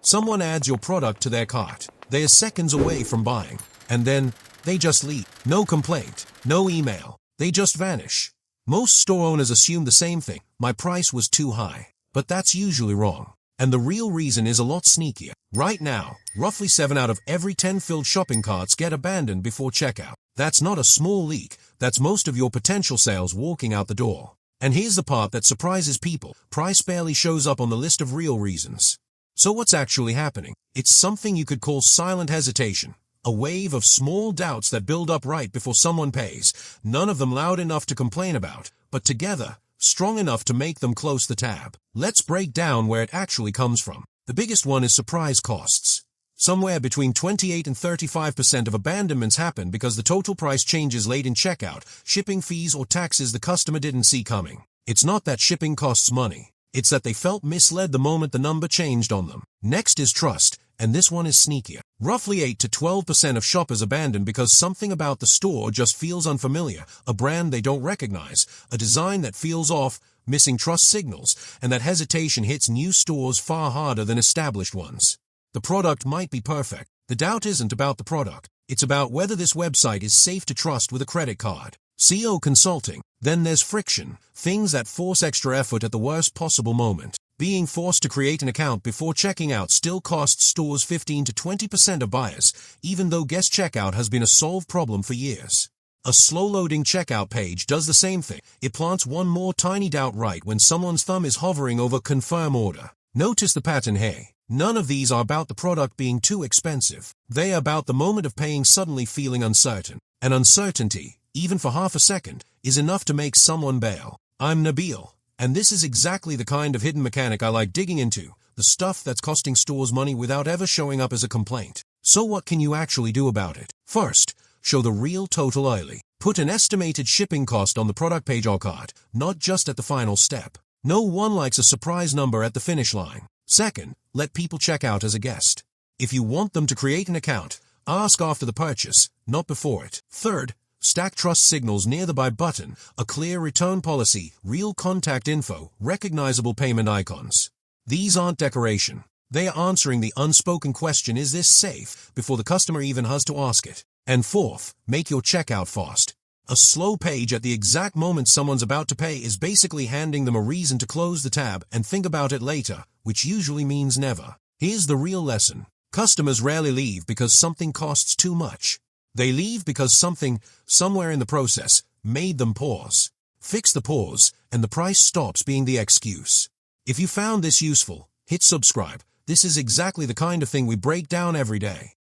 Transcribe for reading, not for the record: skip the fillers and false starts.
Someone adds your product to their cart. They are seconds away from buying. And then, they just leave. No complaint, no email. They just vanish. Most store owners assume the same thing. My price was too high. But that's usually wrong. And the real reason is a lot sneakier. Right now, roughly 7 out of every 10 filled shopping carts get abandoned before checkout. That's not a small leak. That's most of your potential sales walking out the door. And here's the part that surprises people. Price barely shows up on the list of real reasons. So what's actually happening? It's something you could call silent hesitation. A wave of small doubts that build up right before someone pays. None of them loud enough to complain about, but together, strong enough to make them close the tab. Let's break down where it actually comes from. The biggest one is surprise costs. Somewhere between 28 and 35% of abandonments happen because the total price changes late in checkout, shipping fees or taxes the customer didn't see coming. It's not that shipping costs money. It's that they felt misled the moment the number changed on them. Next is trust, and this one is sneakier. Roughly 8 to 12% of shoppers abandon because something about the store just feels unfamiliar, a brand they don't recognize, a design that feels off, missing trust signals, and that hesitation hits new stores far harder than established ones. The product might be perfect. The doubt isn't about the product. It's about whether this website is safe to trust with a credit card. SEO consulting. Then there's friction, things that force extra effort at the worst possible moment. Being forced to create an account before checking out still costs stores 15 to 20% of buyers, even though guest checkout has been a solved problem for years. A slow-loading checkout page does the same thing. It plants one more tiny doubt right when someone's thumb is hovering over confirm order. Notice the pattern here. None of these are about the product being too expensive. They are about the moment of paying suddenly feeling uncertain. And uncertainty, even for half a second, is enough to make someone bail. I'm Nabil, and this is exactly the kind of hidden mechanic I like digging into, the stuff that's costing stores money without ever showing up as a complaint. So what can you actually do about it? First, show the real total early. Put an estimated shipping cost on the product page or cart, not just at the final step. No one likes a surprise number at the finish line. Second, let people check out as a guest. If you want them to create an account, ask after the purchase, not before it. Third, stack trust signals near the buy button, a clear return policy, real contact info, recognizable payment icons. These aren't decoration. They are answering the unspoken question, is this safe, before the customer even has to ask it. And fourth, make your checkout fast. A slow page at the exact moment someone's about to pay is basically handing them a reason to close the tab and think about it later, which usually means never. Here's the real lesson. Customers rarely leave because something costs too much. They leave because something, somewhere in the process, made them pause. Fix the pause, and the price stops being the excuse. If you found this useful, hit subscribe. This is exactly the kind of thing we break down every day.